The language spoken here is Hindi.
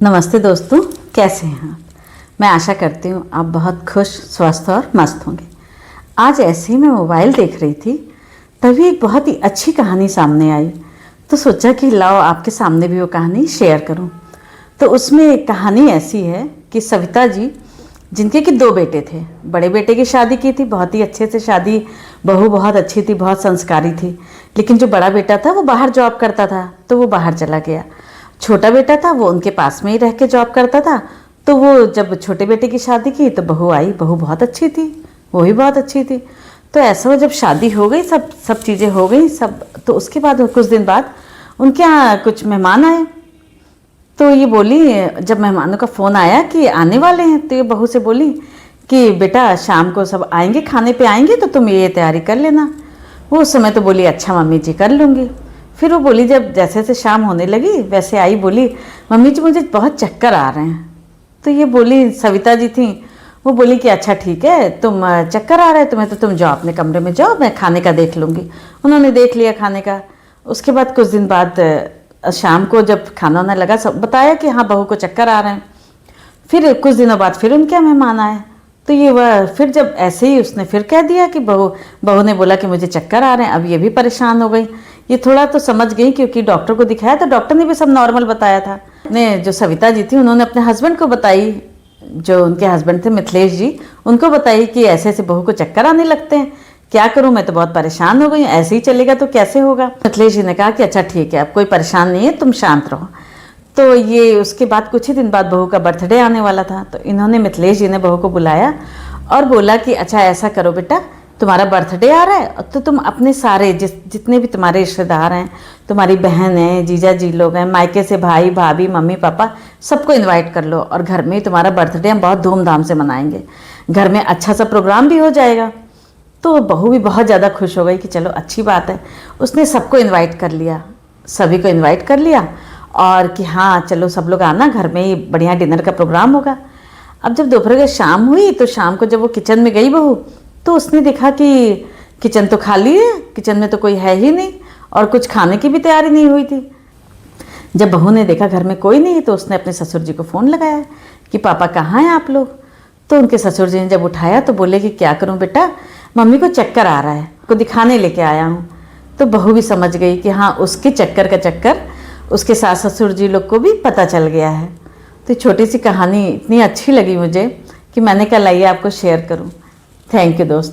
नमस्ते दोस्तों, कैसे हैं आप। मैं आशा करती हूँ आप बहुत खुश, स्वस्थ और मस्त होंगे। आज ऐसे ही मैं मोबाइल देख रही थी, तभी एक बहुत ही अच्छी कहानी सामने आई, तो सोचा कि लाओ आपके सामने भी वो कहानी शेयर करूँ। तो उसमें एक कहानी ऐसी है कि सविता जी, जिनके कि 2 बेटे थे। बड़े बेटे की शादी की थी, बहुत ही अच्छे से शादी, बहू बहुत अच्छी थी, बहुत संस्कारी थी। लेकिन जो बड़ा बेटा था वो बाहर जॉब करता था, तो वो बाहर चला गया। छोटा बेटा था वो उनके पास में ही रह के जॉब करता था। तो वो जब छोटे बेटे की शादी की तो बहू आई, बहू बहुत अच्छी थी, वो भी बहुत अच्छी थी। तो ऐसा हुआ जब शादी हो गई, सब चीज़ें हो गई सब, तो उसके बाद कुछ दिन बाद उनके यहाँ कुछ मेहमान आए। तो ये बोली, जब मेहमानों का फ़ोन आया कि आने वाले हैं, तो ये बहू से बोली कि बेटा शाम को सब आएंगे, खाने पे आएंगे, तो तुम ये तैयारी कर लेना। वो उस समय तो बोली अच्छा मम्मी जी कर लूँगी। फिर वो बोली, जब जैसे जैसे शाम होने लगी वैसे आई, बोली मम्मी जी मुझे बहुत चक्कर आ रहे हैं। तो ये बोली, सविता जी थी, वो बोली कि अच्छा ठीक है, तुम चक्कर आ रहा है तुम्हें तो तुम जाओ अपने कमरे में जाओ, मैं खाने का देख लूँगी। उन्होंने देख लिया खाने का। उसके बाद कुछ दिन बाद शाम को जब खाना वाना लगा, सब बताया कि हाँ बहू को चक्कर आ रहे हैं। फिर कुछ दिनों बाद फिर उनके यहाँ मेहमान आए। तो ये वह फिर जब ऐसे ही उसने फिर कह दिया कि बहू ने बोला कि मुझे चक्कर आ रहे हैं। अब ये भी परेशान हो गई। ये थोड़ा तो समझ गई क्योंकि डॉक्टर को दिखाया तो डॉक्टर ने भी सब नॉर्मल बताया था। ने जो सविता जी थी उन्होंने अपने हस्बैंड को बताई, जो उनके हस्बैंड थे मिथिलेश जी, उनको बताई कि ऐसे ऐसे बहू को चक्कर आने लगते हैं, क्या करूं, मैं तो बहुत परेशान हो गई हूँ, ऐसे ही चलेगा तो कैसे होगा। मिथिलेश जी ने कहा कि अच्छा ठीक है, अब कोई परेशान नहीं है, तुम शांत रहो। तो ये उसके बाद कुछ ही दिन बाद बहू का बर्थडे आने वाला था। तो इन्होंने मिथिलेश जी ने बहू को बुलाया और बोला कि अच्छा ऐसा करो बेटा, तुम्हारा बर्थडे आ रहा है तो तुम अपने सारे जितने भी तुम्हारे रिश्तेदार हैं, तुम्हारी बहन है, जीजा जी लोग हैं, मायके से भाई भाभी मम्मी पापा, सबको इनवाइट कर लो और घर में ही तुम्हारा बर्थडे हम बहुत धूमधाम से मनाएंगे, घर में अच्छा सा प्रोग्राम भी हो जाएगा। तो बहू भी बहुत ज़्यादा खुश हो गई कि चलो अच्छी बात है। उसने सबको इन्वाइट कर लिया, सभी को इन्वाइट कर लिया और कि हाँ चलो सब लोग आना, घर में ही बढ़िया डिनर का प्रोग्राम होगा। अब जब दोपहर की शाम हुई तो शाम को जब वो किचन में गई बहू, तो उसने देखा कि किचन तो खाली है, किचन में तो कोई है ही नहीं और कुछ खाने की भी तैयारी नहीं हुई थी। जब बहू ने देखा घर में कोई नहीं है तो उसने अपने ससुर जी को फ़ोन लगाया कि पापा कहाँ हैं आप लोग। तो उनके ससुर जी ने जब उठाया तो बोले कि क्या करूँ बेटा, मम्मी को चक्कर आ रहा है, को दिखाने लेके आया हूँ। तो बहू भी समझ गई कि हाँ उसके चक्कर का चक्कर उसके सास ससुर जी लोग को भी पता चल गया है। तो छोटी सी कहानी इतनी अच्छी लगी मुझे कि मैंने कहा लाइए आपको शेयर करूँ। थैंक यू दोस्त।